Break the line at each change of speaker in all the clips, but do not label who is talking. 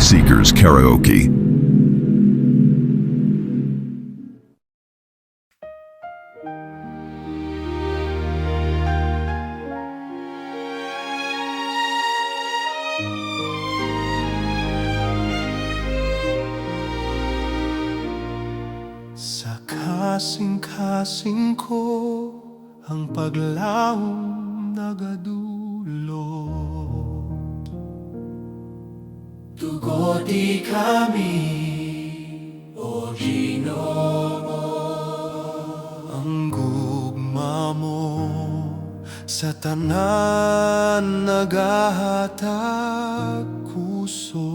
Seekers Karaoke.
Sa kasing-kasing ko ang paglawong nagadulot. Dugo di kami, O Ginoo. Ang gugma mo sa tanan nagahatag puso.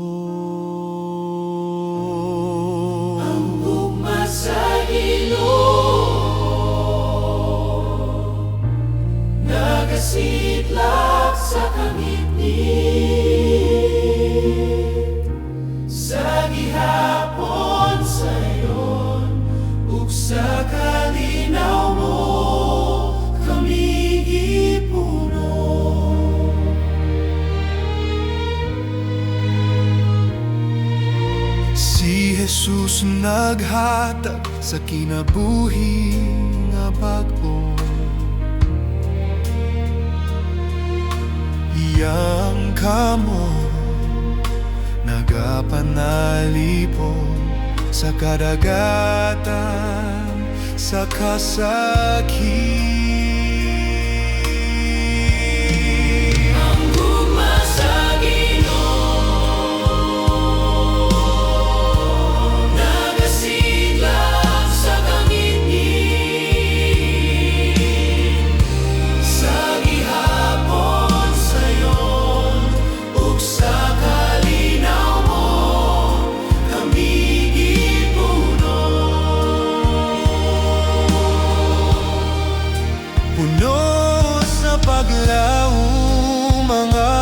Sa ilog nagasidlak sa kangitngit, sa gihapon sayon ug sa kalinaw mo kami gipuno. Si Jesus naghatag sa kinabuhi nga bag-o. Iyang kamo nagapanalipon sa kadagatan, sa kasakit. Puno sa paglaong mga